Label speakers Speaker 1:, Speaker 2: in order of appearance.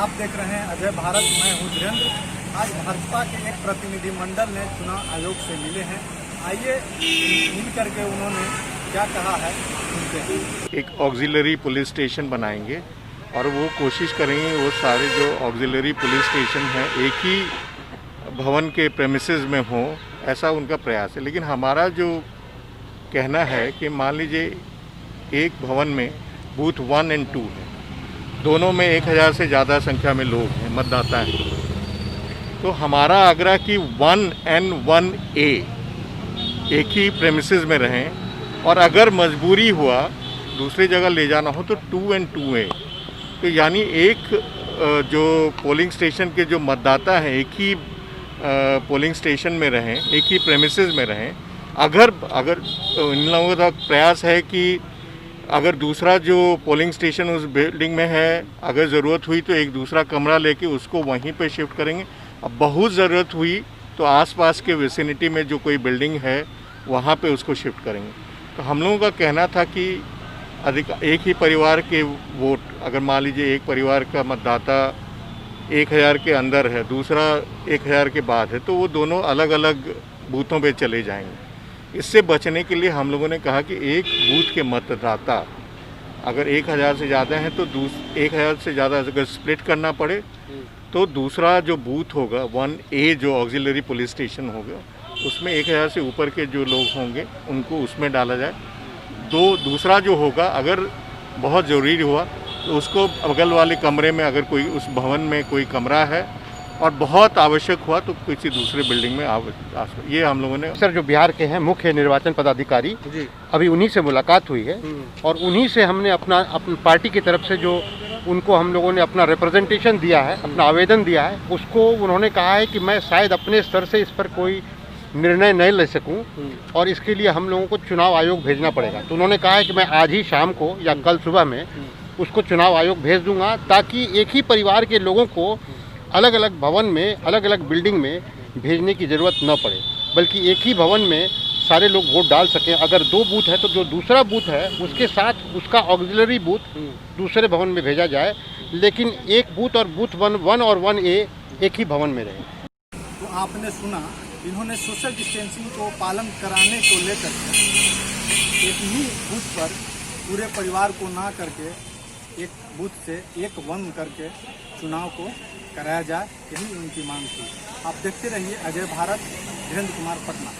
Speaker 1: आप देख रहे हैं अजय भारत, मैं हूँ धीरेन्द्र। आज भाजपा के एक प्रतिनिधिमंडल ने चुनाव आयोग से मिले हैं। आइए मिल करके उन्होंने क्या कहा है सुनते हैं।
Speaker 2: एक ऑक्सिलरी पुलिस स्टेशन बनाएंगे और वो कोशिश करेंगे वो सारे जो ऑक्सिलरी पुलिस स्टेशन हैं एक ही भवन के प्रेमिसेस में हो, ऐसा उनका प्रयास है। लेकिन हमारा जो कहना है कि मान लीजिए एक भवन में बूथ 1 और 2 है, दोनों में 1000 से ज़्यादा संख्या में लोग हैं, मतदाता हैं। तो हमारा आग्रह कि 1 और 1A एक ही प्रेमिसेस में रहें और अगर मजबूरी हुआ दूसरी जगह ले जाना हो तो 2 और 2A। तो यानी एक जो पोलिंग स्टेशन के जो मतदाता हैं एक ही पोलिंग स्टेशन में रहें, एक ही प्रेमिसेस में रहें। अगर इन लोगों का प्रयास है कि अगर दूसरा जो पोलिंग स्टेशन उस बिल्डिंग में है, अगर ज़रूरत हुई तो एक दूसरा कमरा लेके उसको वहीं पे शिफ्ट करेंगे। अब बहुत ज़रूरत हुई तो आसपास के विसिनिटी में जो कोई बिल्डिंग है वहाँ पे उसको शिफ्ट करेंगे। तो हम लोगों का कहना था कि एक ही परिवार के वोट, अगर मान लीजिए एक परिवार का मतदाता 1000 के अंदर है, दूसरा 1000 के बाद है, तो वो दोनों अलग अलग बूथों पे चले जाएंगे। इससे बचने के लिए हम लोगों ने कहा कि एक बूथ के मतदाता अगर 1000 से ज़्यादा हैं तो 1000 से ज़्यादा अगर स्प्लिट करना पड़े तो दूसरा जो बूथ होगा 1A जो ऑक्सिलरी पुलिस स्टेशन होगा उसमें 1000 से ऊपर के जो लोग होंगे उनको उसमें डाला जाए। दूसरा जो होगा अगर बहुत ज़रूरी हुआ तो उसको बगल वाले कमरे में, अगर कोई उस भवन में कोई कमरा है और बहुत आवश्यक हुआ तो किसी दूसरे बिल्डिंग में ये हम लोगों ने।
Speaker 3: सर, जो बिहार के हैं मुख्य निर्वाचन पदाधिकारी जी, अभी उन्हीं से मुलाकात हुई है और उन्हीं से हमने अपनी पार्टी की तरफ से जो उनको हम लोगों ने अपना रिप्रेजेंटेशन दिया है, अपना आवेदन दिया है, उसको उन्होंने कहा है कि मैं शायद अपने स्तर से इस पर कोई निर्णय नहीं ले सकूं और इसके लिए हम लोगों को चुनाव आयोग भेजना पड़ेगा। तो उन्होंने कहा है कि मैं आज ही शाम को या कल सुबह में उसको चुनाव आयोग भेज दूंगा ताकि एक ही परिवार के लोगों को अलग अलग भवन में, अलग अलग बिल्डिंग में भेजने की ज़रूरत न पड़े, बल्कि एक ही भवन में सारे लोग वोट डाल सकें। अगर 2 बूथ है तो जो दूसरा बूथ है उसके साथ उसका ऑक्सिलरी बूथ दूसरे भवन में भेजा जाए, लेकिन एक बूथ और बूथ 1 और 1A एक ही भवन में रहे।
Speaker 1: तो आपने सुना, इन्होंने सोशल डिस्टेंसिंग को पालन कराने को लेकर एक ही बूथ पर पूरे परिवार को ना करके एक बूथ से एक 1 करके चुनाव को कराया जाए, यही उनकी मांग थी। आप देखते रहिए अजय भारत, धीरेन्द्र कुमार, पटना।